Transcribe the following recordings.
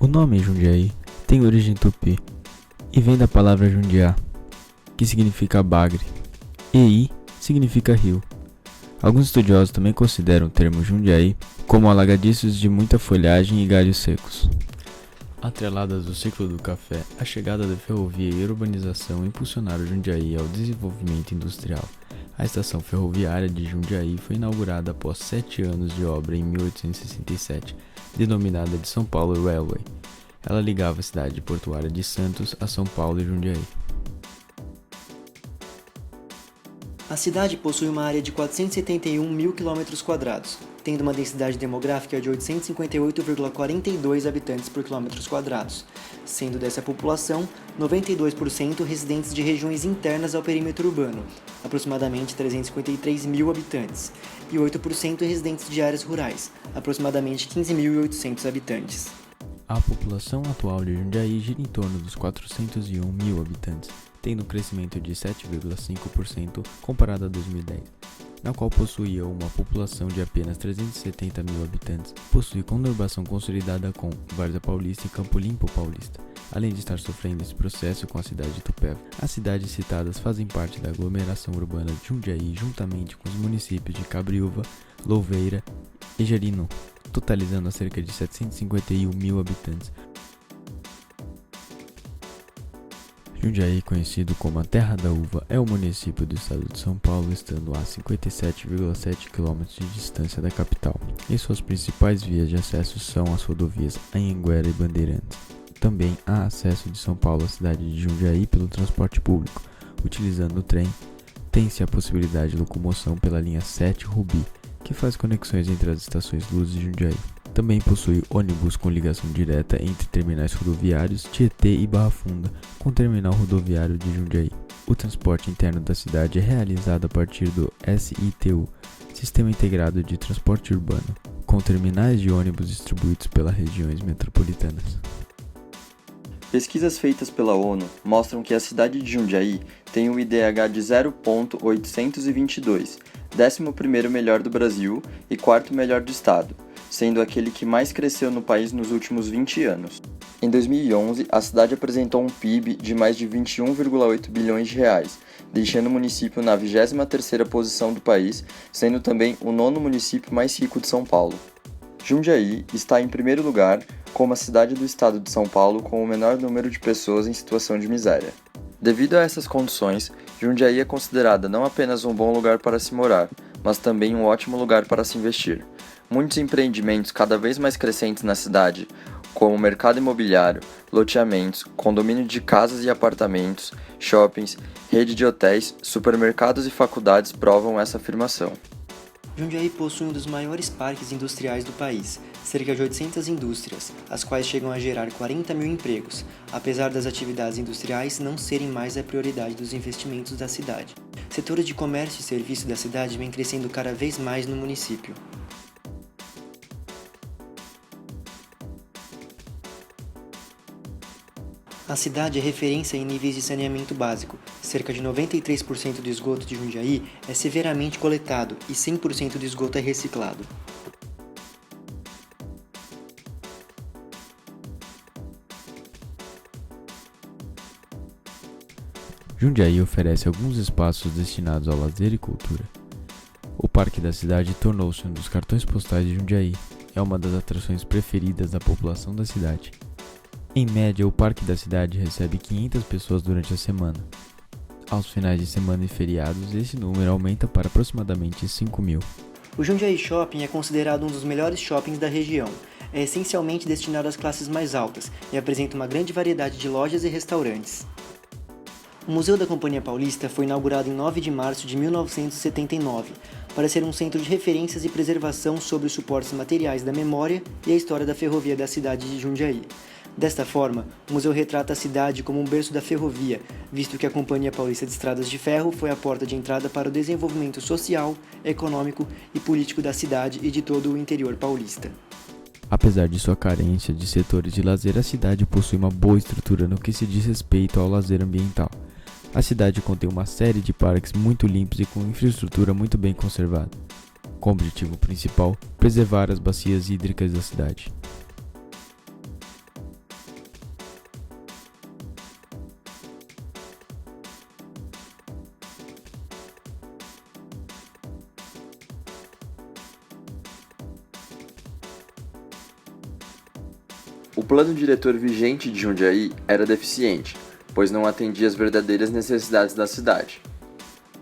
O nome Jundiaí tem origem tupi e vem da palavra jundiá, que significa bagre, e significa rio. Alguns estudiosos também consideram o termo Jundiaí como alagadiços de muita folhagem e galhos secos. Atreladas ao ciclo do café, a chegada da ferrovia e a urbanização impulsionaram Jundiaí ao desenvolvimento industrial. A estação ferroviária de Jundiaí foi inaugurada após 7 anos de obra em 1867, denominada de São Paulo Railway. Ela ligava a cidade portuária de Santos a São Paulo e Jundiaí. A cidade possui uma área de 471 mil km², tendo uma densidade demográfica de 858,42 habitantes por km², sendo dessa população 92% residentes de regiões internas ao perímetro urbano, aproximadamente 353 mil habitantes, e 8% residentes de áreas rurais, aproximadamente 15.800 habitantes. A população atual de Jundiaí gira em torno dos 401 mil habitantes, tendo um crescimento de 7,5% comparado a 2010, na qual possuía uma população de apenas 370 mil habitantes. Possui conurbação consolidada com Várzea Paulista e Campo Limpo Paulista, além de estar sofrendo esse processo com a cidade de Itupeva. As cidades citadas fazem parte da aglomeração urbana de Jundiaí, juntamente com os municípios de Cabriúva, Louveira e Jarinu, totalizando a cerca de 751 mil habitantes. Jundiaí, conhecido como a Terra da Uva, é um município do estado de São Paulo, estando a 57,7 km de distância da capital. E suas principais vias de acesso são as rodovias Anhanguera e Bandeirantes. Também há acesso de São Paulo à cidade de Jundiaí pelo transporte público. Utilizando o trem, tem-se a possibilidade de locomoção pela linha 7 Rubi, que faz conexões entre as estações Luz e Jundiaí. Também possui ônibus com ligação direta entre terminais rodoviários Tietê e Barra Funda, com o terminal rodoviário de Jundiaí. O transporte interno da cidade é realizado a partir do SITU, Sistema Integrado de Transporte Urbano, com terminais de ônibus distribuídos pelas regiões metropolitanas. Pesquisas feitas pela ONU mostram que a cidade de Jundiaí tem um IDH de 0,822, 11º melhor do Brasil e 4º melhor do estado, sendo aquele que mais cresceu no país nos últimos 20 anos. Em 2011, a cidade apresentou um PIB de mais de 21,8 bilhões de reais, deixando o município na 23ª posição do país, sendo também o 9º município mais rico de São Paulo. Jundiaí está em primeiro lugar como a cidade do estado de São Paulo com o menor número de pessoas em situação de miséria. Devido a essas condições, Jundiaí é considerada não apenas um bom lugar para se morar, mas também um ótimo lugar para se investir. Muitos empreendimentos cada vez mais crescentes na cidade, como mercado imobiliário, loteamentos, condomínio de casas e apartamentos, shoppings, rede de hotéis, supermercados e faculdades provam essa afirmação. Jundiaí possui um dos maiores parques industriais do país, cerca de 800 indústrias, as quais chegam a gerar 40 mil empregos, apesar das atividades industriais não serem mais a prioridade dos investimentos da cidade. Setores de comércio e serviço da cidade vêm crescendo cada vez mais no município. A cidade é referência em níveis de saneamento básico. Cerca de 93% do esgoto de Jundiaí é severamente coletado e 100% do esgoto é reciclado. Jundiaí oferece alguns espaços destinados ao lazer e cultura. O Parque da Cidade tornou-se um dos cartões postais de Jundiaí. É uma das atrações preferidas da população da cidade. Em média, o Parque da Cidade recebe 500 pessoas durante a semana. Aos finais de semana e feriados, esse número aumenta para aproximadamente 5 mil. O Jundiaí Shopping é considerado um dos melhores shoppings da região. É essencialmente destinado às classes mais altas e apresenta uma grande variedade de lojas e restaurantes. O Museu da Companhia Paulista foi inaugurado em 9 de março de 1979, para ser um centro de referências e preservação sobre os suportes materiais da memória e a história da ferrovia da cidade de Jundiaí. Desta forma, o museu retrata a cidade como um berço da ferrovia, visto que a Companhia Paulista de Estradas de Ferro foi a porta de entrada para o desenvolvimento social, econômico e político da cidade e de todo o interior paulista. Apesar de sua carência de setores de lazer, a cidade possui uma boa estrutura no que se diz respeito ao lazer ambiental. A cidade contém uma série de parques muito limpos e com infraestrutura muito bem conservada, com o objetivo principal preservar as bacias hídricas da cidade. O plano diretor vigente de Jundiaí era deficiente, pois não atendia às verdadeiras necessidades da cidade.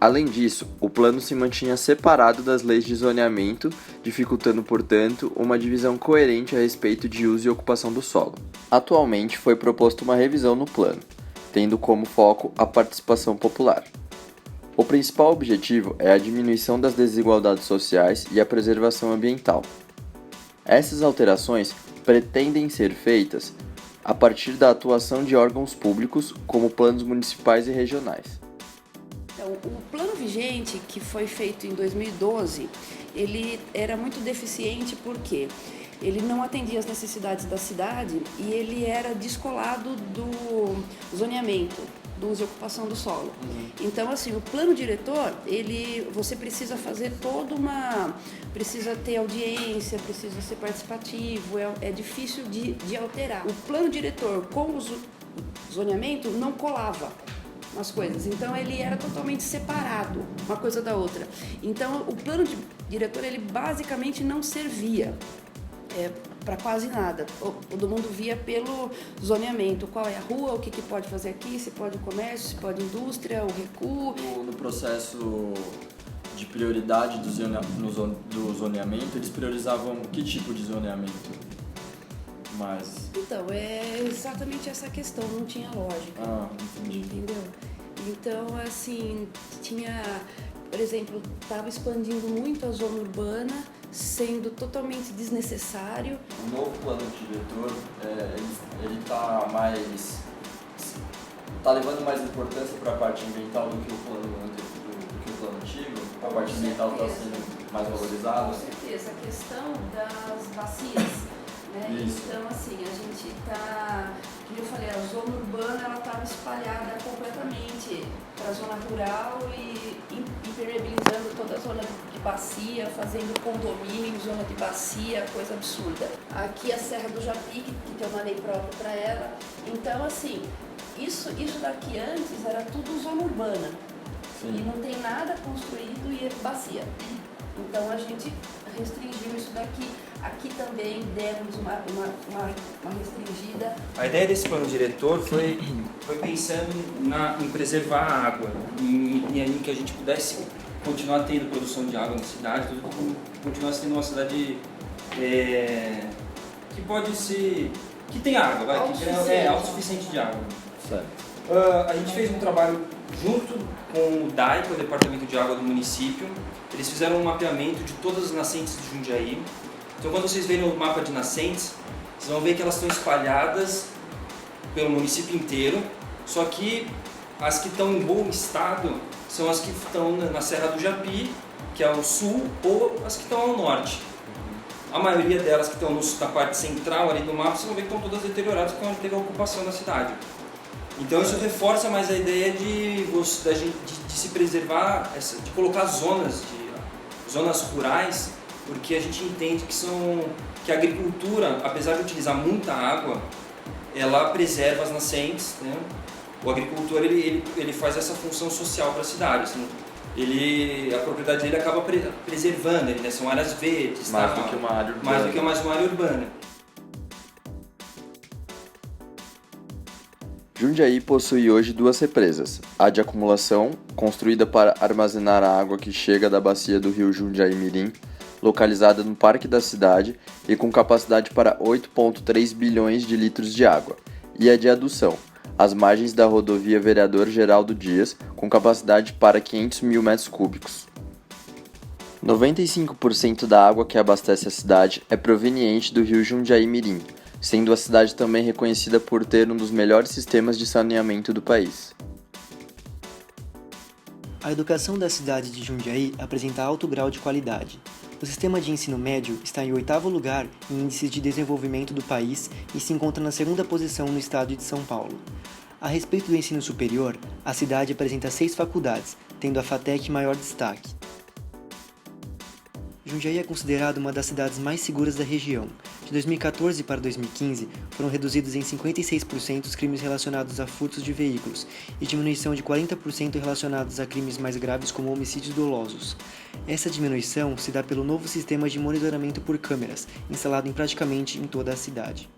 Além disso, o plano se mantinha separado das leis de zoneamento, dificultando, portanto, uma divisão coerente a respeito de uso e ocupação do solo. Atualmente foi proposta uma revisão no plano, tendo como foco a participação popular. O principal objetivo é a diminuição das desigualdades sociais e a preservação ambiental. Essas alterações pretendem ser feitas a partir da atuação de órgãos públicos, como planos municipais e regionais. Então, o plano vigente, que foi feito em 2012, ele era muito deficiente porque ele não atendia às necessidades da cidade e ele era descolado do zoneamento, do uso e ocupação do solo. Então, assim, o plano diretor, você precisa fazer precisa ter audiência, precisa ser participativo, é difícil de alterar. O plano diretor com o zoneamento não colava as coisas, então ele era totalmente separado uma coisa da outra. Então o plano diretor ele basicamente não servia para quase nada. Todo mundo via pelo zoneamento, qual é a rua, o que pode fazer aqui, se pode comércio, se pode indústria, o recuo. No processo de prioridade do zoneamento, eles priorizavam que tipo de zoneamento? Então, é exatamente essa questão, não tinha lógica. Entendi. Entendeu? Então, assim, por exemplo, estava expandindo muito a zona urbana, sendo totalmente desnecessário. O novo plano diretor, ele tá levando mais importância para a parte ambiental do que o plano antigo? A parte ambiental está sendo mais valorizada? Com certeza, a questão das bacias. Então, assim, a gente como eu falei, a zona urbana ela estava espalhada completamente para a zona rural e impermeabilizando toda a zona de bacia, fazendo condomínio, zona de bacia, coisa absurda. Aqui a Serra do Japi, que tem uma lei própria para ela. Então, assim, isso daqui antes era tudo zona urbana. Sim. E não tem nada construído e é bacia. Então a gente restringiu isso daqui. Aqui também demos uma restringida. A ideia desse plano diretor foi pensando em preservar a água, em que a gente pudesse continuar tendo produção de água na cidade, continuar sendo uma cidade que pode ser... que tem água, autossuficiente de água. Certo. A gente fez um trabalho junto com o DAI, que é o Departamento de Água do município. Eles fizeram um mapeamento de todas as nascentes de Jundiaí. Então, quando vocês verem o mapa de nascentes, vocês vão ver que elas estão espalhadas pelo município inteiro, só que as que estão em bom estado são as que estão na Serra do Japi, que é ao sul, ou as que estão ao norte. A maioria delas que estão na parte central ali do mapa, vocês vão ver que estão todas deterioradas porque é onde teve a ocupação da cidade. Então isso reforça mais a ideia de se preservar, de colocar zonas rurais, porque a gente entende que a agricultura, apesar de utilizar muita água, ela preserva as nascentes, né? O agricultor ele faz essa função social para a cidade, assim. A propriedade dele acaba preservando, né? São áreas verdes, mais do que uma área urbana. Mais do que uma área urbana. Jundiaí possui hoje duas represas, a de acumulação, construída para armazenar a água que chega da bacia do rio Jundiaí-Mirim, localizada no parque da cidade e com capacidade para 8,3 bilhões de litros de água, e a de adução, às margens da rodovia Vereador Geraldo Dias, com capacidade para 500 mil metros cúbicos. 95% da água que abastece a cidade é proveniente do rio Jundiaí-Mirim, sendo a cidade também reconhecida por ter um dos melhores sistemas de saneamento do país. A educação da cidade de Jundiaí apresenta alto grau de qualidade. O sistema de ensino médio está em 8º lugar em índices de desenvolvimento do país e se encontra na 2ª posição no estado de São Paulo. A respeito do ensino superior, a cidade apresenta 6 faculdades, tendo a FATEC maior destaque. Jundiaí é considerada uma das cidades mais seguras da região. De 2014 para 2015, foram reduzidos em 56% os crimes relacionados a furtos de veículos e diminuição de 40% relacionados a crimes mais graves como homicídios dolosos. Essa diminuição se dá pelo novo sistema de monitoramento por câmeras, instalado em praticamente em toda a cidade.